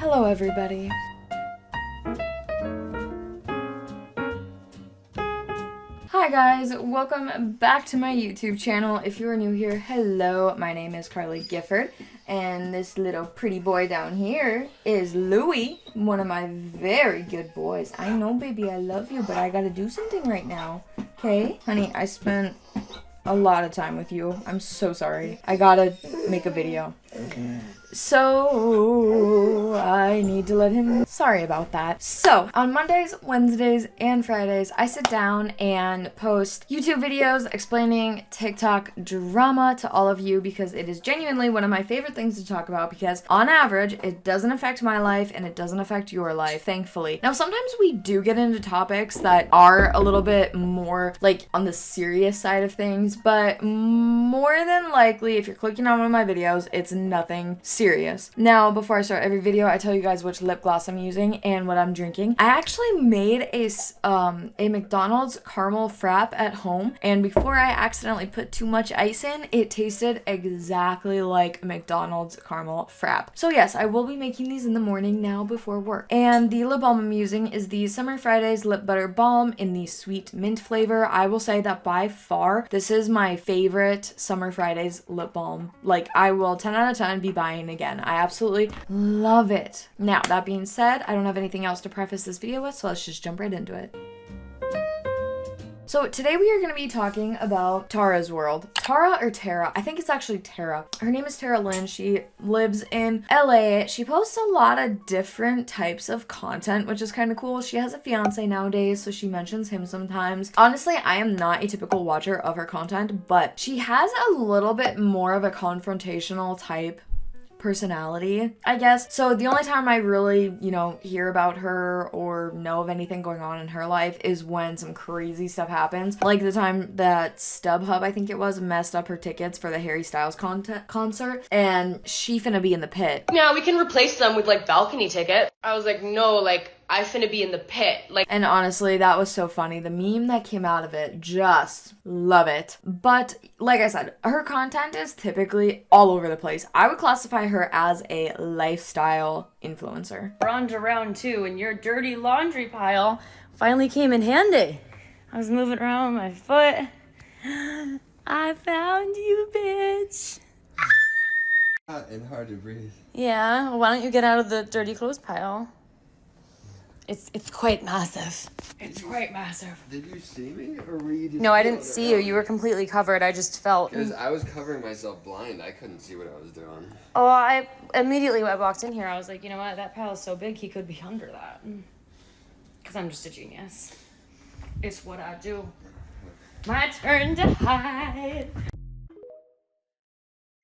Hello everybody. Hi guys, welcome back to my YouTube channel. If you are new here, hello, my name is Carly Gifford, and this little pretty boy down here is Louie, one of my very good boys. I know, baby, I love you, but I gotta do something right now, okay? Honey, I spent a lot of time with you. I'm so sorry. I gotta make a video. So I need to let him. Sorry about that. So on Mondays, Wednesdays, and Fridays, I sit down and post YouTube videos explaining TikTok drama to all of you because it is genuinely one of my favorite things to talk about because on average, it doesn't affect my life and it doesn't affect your life, thankfully. Now, sometimes we do get into topics that are a little bit more like on the serious side of things, but more than likely, if you're clicking on one of my videos, it's nothing serious. Now, before I start every video, I tell you guys which lip gloss I'm using and what I'm drinking. I actually made a McDonald's caramel frap at home, and before I accidentally put too much ice in, it tasted exactly like McDonald's caramel frap. So yes, I will be making these in the morning now before work. And the lip balm I'm using is the Summer Fridays Lip Butter Balm in the sweet mint flavor. I will say that by far, this is my favorite Summer Fridays lip balm. Like, I will 10 out of 10 be buying again. I absolutely love it. Now, that being said, I don't have anything else to preface this video with, so let's just jump right into it. So today we are going to be talking about Tara's world. Tara or Tara? I think it's actually Tara. Her name is Tara Lynn. She lives in LA. She posts a lot of different types of content, which is kind of cool. She has a fiance nowadays, so she mentions him sometimes. Honestly, I am not a typical watcher of her content, but she has a little bit more of a confrontational type personality, I guess. So the only time I really, hear about her or know of anything going on in her life is when some crazy stuff happens. Like the time that StubHub, I think it was, messed up her tickets for the Harry Styles concert, and she finna be in the pit. Yeah, we can replace them with like balcony tickets. I was like, no, like I finna be in the pit. And honestly, that was so funny. The meme that came out of it, just love it. But like I said, her content is typically all over the place. I would classify her as a lifestyle influencer. We're on to round 2, and your dirty laundry pile finally came in handy. I was moving around with my foot. I found you, bitch. Hot and hard to breathe. Yeah, well, why don't you get out of the dirty clothes pile? It's quite massive. It's quite massive. Did you see me, or were you just... No, I didn't see you. You were completely covered. I just felt... Because I was covering myself blind. I couldn't see what I was doing. Oh, I immediately when I walked in here, I was like, you know what? That pile is so big, he could be under that. Because I'm just a genius. It's what I do. My turn to hide.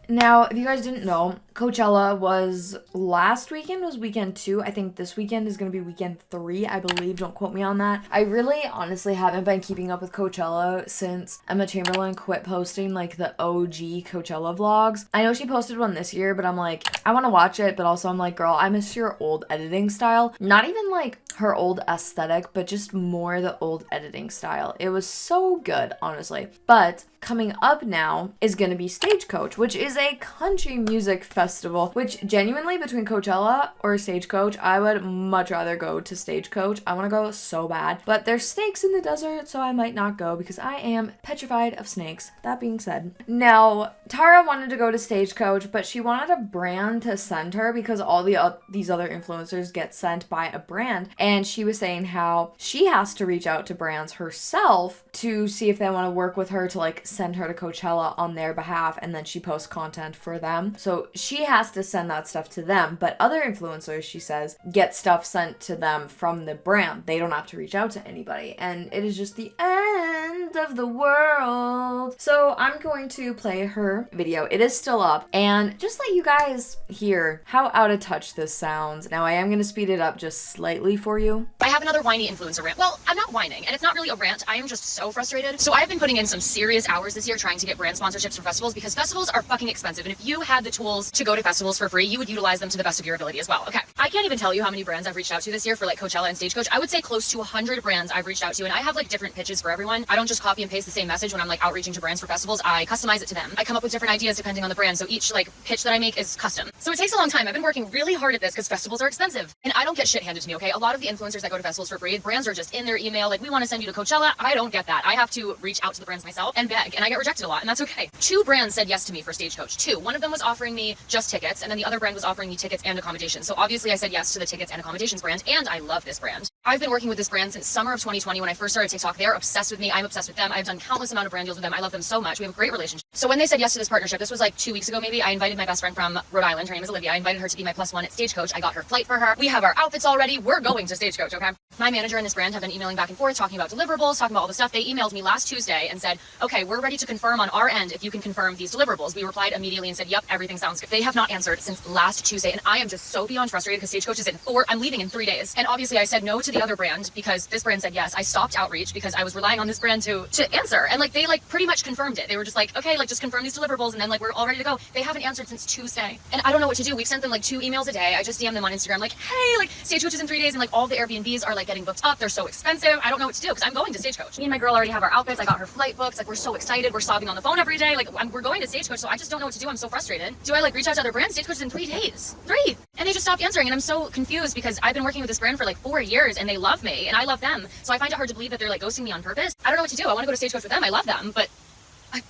Now, if you guys didn't know, Coachella was last weekend, was weekend 2. I think this weekend is going to be weekend 3, I believe. Don't quote me on that. I really honestly haven't been keeping up with Coachella since Emma Chamberlain quit posting like the OG Coachella vlogs. I know she posted one this year, but I'm like, I want to watch it, but also I'm like, girl, I miss your old editing style. Not even like her old aesthetic, but just more the old editing style. It was so good, honestly. But coming up now is going to be Stagecoach, which is a country music festival, which genuinely between Coachella or Stagecoach, I would much rather go to Stagecoach. I want to go so bad, but there's snakes in the desert, so I might not go because I am petrified of snakes. That being said, now Tara wanted to go to Stagecoach, but she wanted a brand to send her because all these other influencers get sent by a brand, and she was saying how she has to reach out to brands herself to see if they want to work with her to like send her to Coachella on their behalf, and then she posts content for them. So she has to send that stuff to them, but other influencers, she says, get stuff sent to them from the brand. They don't have to reach out to anybody, and it is just the end of the world. So I'm going to play her video. It is still up, and just let you guys hear how out of touch this sounds. Now I am going to speed it up just slightly for you. I have another whiny influencer rant. Well, I'm not whining, and it's not really a rant. I am just so frustrated. So I've been putting in some serious hours this year trying to get brand sponsorships for festivals because festivals are fucking expensive. And if you had the tools to go to festivals for free, you would utilize them to the best of your ability as well. Okay. I can't even tell you how many brands I've reached out to this year for like Coachella and Stagecoach. I would say close to 100 brands I've reached out to, and I have like different pitches for everyone. I don't just copy and paste the same message when I'm like outreaching to brands for festivals. I customize it to them. I come up with different ideas depending on the brand. So each like pitch that I make is custom. So it takes a long time. I've been working really hard at this because festivals are expensive. And I don't get shit handed to me, okay? A lot of the influencers that go to festivals for free, brands are just in their email, like, we want to send you to Coachella. I don't get that. I have to reach out to the brands myself and beg, and I get rejected a lot, and that's okay. 2 brands said yes to me for Stagecoach. 2. One of them was offering me just tickets, and then the other brand was offering me tickets and accommodations. So obviously I said yes to the tickets and accommodations brand, and I love this brand. I've been working with this brand since summer of 2020 when I first started TikTok. They're obsessed with me. I'm obsessed with them. I've done countless amount of brand deals with them. I love them so much. We have a great relationship. So when they said yes to this partnership, this was like 2 weeks ago maybe, I invited my best friend from Rhode Island. Her name is Olivia. I invited her to be my +1 at Stagecoach. I got her flight for her. We have our outfits already. We're going to Stagecoach, okay? My manager and this brand have been emailing back and forth, talking about deliverables, talking about all the stuff. They emailed me last Tuesday and said, okay, we're ready to confirm on our end if you can confirm these deliverables. We replied immediately and said, yep, everything sounds good. They have not answered since last Tuesday, and I am just so beyond frustrated because Stagecoach is I'm leaving in 3 days. And obviously I said no to the other brand because this brand said yes. I stopped outreach because I was relying on this brand to answer. And like, they like pretty much confirmed it. They were just like, okay, like just confirm these deliverables and then like we're all ready to go. They haven't answered since Tuesday. And I don't know what to do. We've sent them like 2 emails a day. I just DM them on Instagram like, hey, like Stagecoach is in 3 days and like all the Airbnbs are like getting booked up. They're so expensive. I don't know what to do because I'm going to Stagecoach. Me and my girl already have our outfits. I got her flight books. Like, we're so excited. We're sobbing on the phone every day. Like, we're going to Stagecoach, so I just don't know what to do. I'm so frustrated. Do I like reach out to other brands? Stagecoach is in 3 days. 3! And they just stopped answering, and I'm so confused because I've been working with this brand for like 4 years and they love me and I love them. So I find it hard to believe that they're like ghosting me on purpose. I don't know what to do. I want to go to Stagecoach with them. I love them, but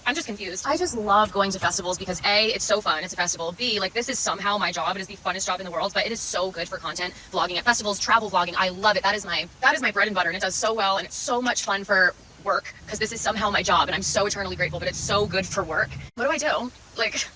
I'm just confused. I just love going to festivals because A, it's so fun. It's a festival. B, like this is somehow my job. It is the funnest job in the world, but it is so good for content, vlogging at festivals, travel vlogging. I love it. That is my bread and butter, and it does so well, and it's so much fun for work because this is somehow my job, and I'm so eternally grateful, but it's so good for work. What do I do? Like...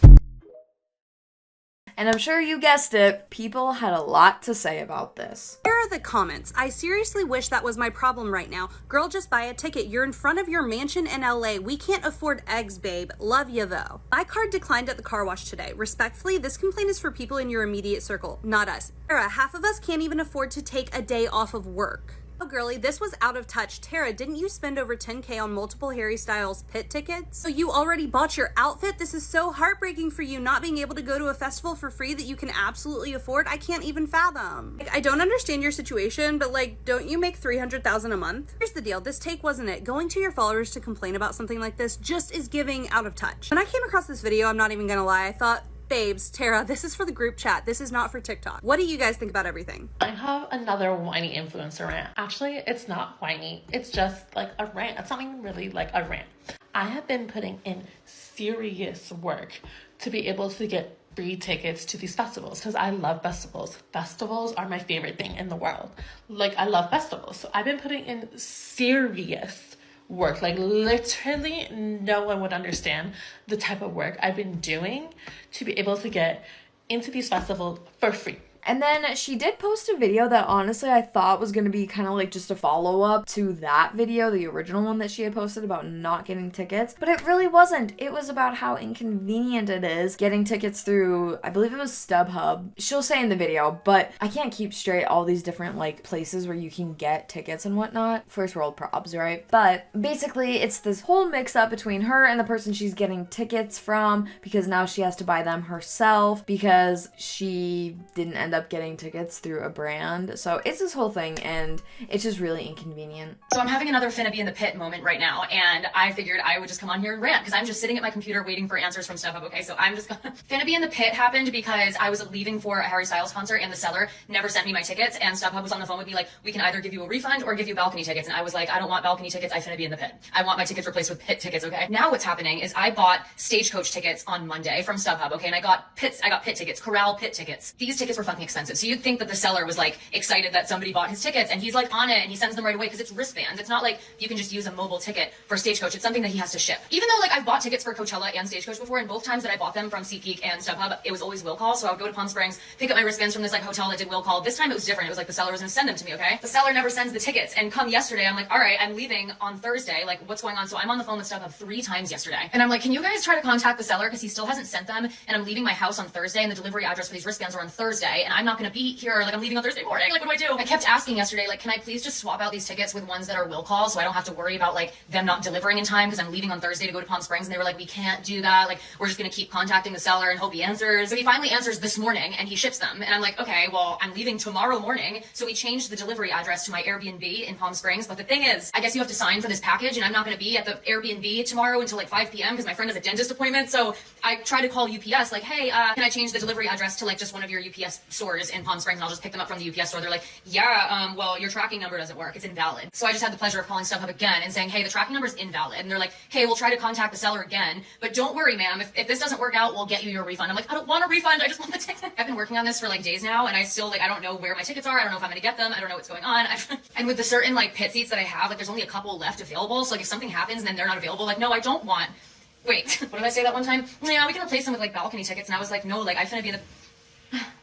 And I'm sure you guessed it, people had a lot to say about this. Here are the comments. I seriously wish that was my problem right now. Girl, just buy a ticket. You're in front of your mansion in LA. We can't afford eggs, babe. Love you though. My card declined at the car wash today. Respectfully, this complaint is for people in your immediate circle, not us. Sarah, half of us can't even afford to take a day off of work. Oh, girly, this was out of touch. Tara, didn't you spend over $10K on multiple Harry Styles pit tickets? So you already bought your outfit? This is so heartbreaking for you not being able to go to a festival for free that you can absolutely afford. I can't even fathom. Like, I don't understand your situation, but like, don't you make $300,000 a month? Here's the deal. This take wasn't it. Going to your followers to complain about something like this just is giving out of touch. When I came across this video, I'm not even gonna lie, I thought, babes, Tara, this is for the group chat. This is not for TikTok. What do you guys think about everything? I have another whiny influencer rant. Actually, it's not whiny. It's just like a rant. It's not even really like a rant. I have been putting in serious work to be able to get free tickets to these festivals because I love festivals. Festivals are my favorite thing in the world. Like, I love festivals. So I've been putting in serious work, like literally no one would understand the type of work I've been doing to be able to get into these festivals for free. And then she did post a video that honestly I thought was going to be kind of like just a follow-up to that video, the original one that she had posted about not getting tickets. But it really wasn't. It was about how inconvenient it is getting tickets through, I believe it was StubHub. She'll say in the video, but I can't keep straight all these different like places where you can get tickets and whatnot. First world probs, right? But basically it's this whole mix-up between her and the person she's getting tickets from because now she has to buy them herself because she didn't end up getting tickets through a brand. So it's this whole thing and it's just really inconvenient. So I'm having another finna be in the pit moment right now, and I figured I would just come on here and rant because I'm just sitting at my computer waiting for answers from StubHub. Okay, so I'm just gonna... Finna be in the pit happened because I was leaving for a Harry Styles concert and the seller never sent me my tickets, and StubHub was on the phone with me like, we can either give you a refund or give you balcony tickets, and I was like, I don't want balcony tickets, I finna be in the pit. I want my tickets replaced with pit tickets, okay? Now what's happening is I bought Stagecoach tickets on Monday from StubHub, okay, and I got pit tickets, Corral pit tickets. These tickets were fucking expensive, so you'd think that the seller was like excited that somebody bought his tickets, and he's like on it and he sends them right away because it's wristbands. It's not like you can just use a mobile ticket for Stagecoach. It's something that he has to ship. Even though like I've bought tickets for Coachella and Stagecoach before, and both times that I bought them from SeatGeek and StubHub, it was always will call. So I would go to Palm Springs, pick up my wristbands from this like hotel that did will call. This time it was different. It was like the seller was gonna send them to me, okay? The seller never sends the tickets, and come yesterday, I'm like, all right, I'm leaving on Thursday. Like, what's going on? So I'm on the phone with StubHub 3 times yesterday, and I'm like, can you guys try to contact the seller because he still hasn't sent them, and I'm leaving my house on Thursday, and the delivery address for these wristbands are on Thursday, and I'm not going to be here. Like, I'm leaving on Thursday morning. Like, what do I do? I kept asking yesterday, like, can I please just swap out these tickets with ones that are will call so I don't have to worry about, like, them not delivering in time because I'm leaving on Thursday to go to Palm Springs. And they were like, we can't do that. Like, we're just going to keep contacting the seller and hope he answers. So he finally answers this morning and he ships them. And I'm like, okay, well, I'm leaving tomorrow morning. So we changed the delivery address to my Airbnb in Palm Springs. But the thing is, I guess you have to sign for this package and I'm not going to be at the Airbnb tomorrow until like 5 p.m. because my friend has a dentist appointment. So I tried to call UPS like, hey, can I change the delivery address to like just one of your UPS stores in Palm Springs and I'll just pick them up from the UPS store. They're like, yeah, well, your tracking number doesn't work. It's invalid. So I just had the pleasure of calling StubHub again and saying, hey, the tracking number is invalid. And they're like, hey, we'll try to contact the seller again. But don't worry, ma'am. If this doesn't work out, we'll get you your refund. I'm like, I don't want a refund. I just want the ticket. I've been working on this for like days now and I still like, I don't know where my tickets are. I don't know if I'm going to get them. I don't know what's going on. And with the certain like pit seats that I have, like there's only a couple left available. So like if something happens and then they're not available, like, no, I don't want. Wait, what did I say that one time? Yeah, we can replace them with like balcony tickets. And I was like, no, like I finna be in the...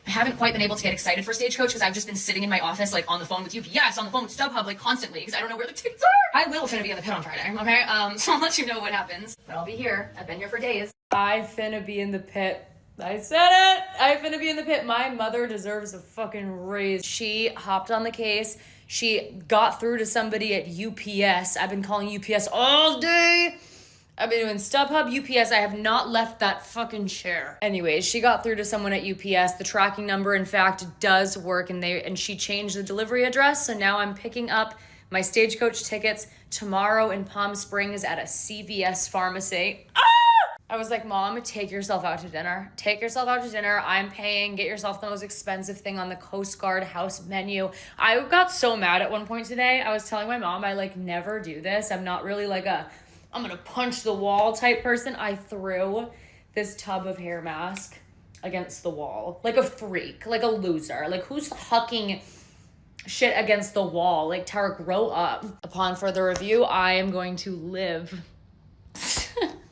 I haven't quite been able to get excited for Stagecoach because I've just been sitting in my office like on the phone with UPS, on the phone with StubHub like constantly because I don't know where the tickets are. I will finna be in the pit on Friday, okay? So I'll let you know what happens. But I'll be here. I've been here for days. I finna be in the pit. I said it. I finna be in the pit. My mother deserves a fucking raise. She hopped on the case. She got through to somebody at UPS. I've been calling UPS all day. I've been doing StubHub, UPS. I have not left that fucking chair. Anyways, she got through to someone at UPS. The tracking number, in fact, does work, and she changed the delivery address. So now I'm picking up my Stagecoach tickets tomorrow in Palm Springs at a CVS pharmacy. I was like, Mom, take yourself out to dinner. Take yourself out to dinner. I'm paying. Get yourself the most expensive thing on the Coast Guard house menu. I got so mad at one point today. I was telling my mom I like never do this. I'm not really like I'm gonna punch the wall type person. I threw this tub of hair mask against the wall. Like a freak, like a loser. Like who's hucking shit against the wall? Like Tara, grow up. Upon further review, I am going to live.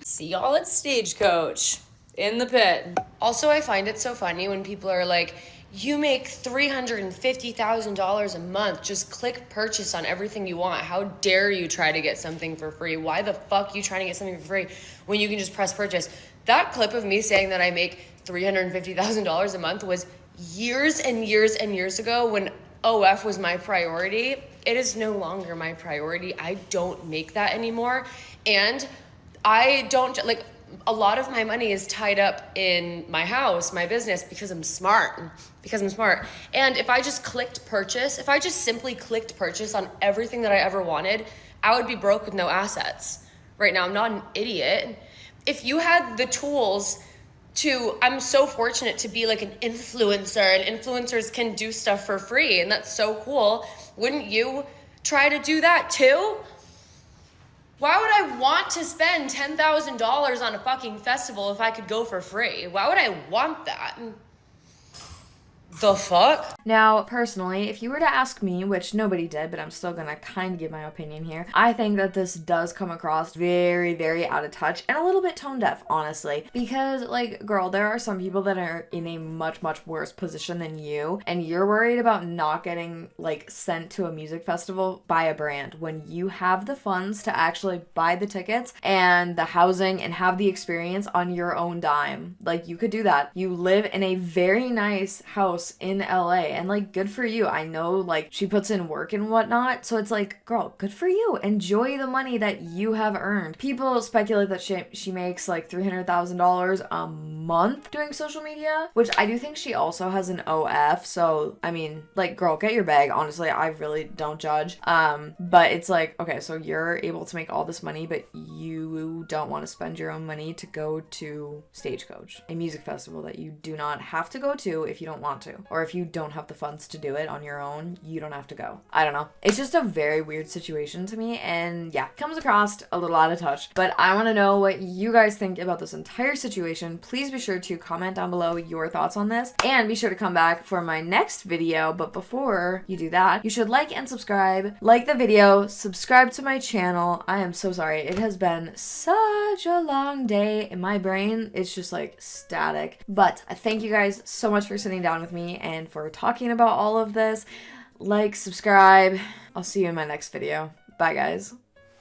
See y'all at Stagecoach in the pit. Also, I find it so funny when people are like, you make $350,000 a month. Just click purchase on everything you want. How dare you try to get something for free? Why the fuck you trying to get something for free when you can just press purchase? That clip of me saying that I make $350,000 a month was years and years and years ago when OF was my priority. It is no longer my priority. I don't make that anymore. And I don't, like, a lot of my money is tied up in my house, my business, because I'm smart. And if I just clicked purchase, if I just simply clicked purchase on everything that I ever wanted, I would be broke with no assets. Right now, I'm not an idiot. If you had the tools to, I'm so fortunate to be like an influencer, and influencers can do stuff for free, and that's so cool. Wouldn't you try to do that too? Why would I want to spend $10,000 on a fucking festival if I could go for free? Why would I want that? The fuck? Now, personally, if you were to ask me, which nobody did, but I'm still gonna kind of give my opinion here, I think that this does come across very, very out of touch and a little bit tone deaf, honestly. Because, like, girl, there are some people that are in a much, much worse position than you, and you're worried about not getting, like, sent to a music festival by a brand when you have the funds to actually buy the tickets and the housing and have the experience on your own dime. Like, you could do that. You live in a very nice house in LA, and like, good for you. I know, like, she puts in work and whatnot, so it's like, girl, good for you. Enjoy the money that you have earned. People speculate that she makes like $300,000 a month doing social media, which I do think she also has an OF, so I mean, like, girl, get your bag. Honestly, I really don't judge. But it's like, okay, so you're able to make all this money, but you don't want to spend your own money to go to Stagecoach, a music festival that you do not have to go to if you don't want to. Or if you don't have the funds to do it on your own, you don't have to go. I don't know. It's just a very weird situation to me, and yeah, comes across a little out of touch. But I want to know what you guys think about this entire situation. Please be sure to comment down below your thoughts on this, and be sure to come back for my next video. But before you do that, you should like and subscribe. Like the video, subscribe to my channel. I am so sorry. It has been such a long day in my brain. It's just like static. But I thank you guys so much for sitting down with me and for talking about all of this. Like, subscribe. I'll see you in my next video. Bye, guys.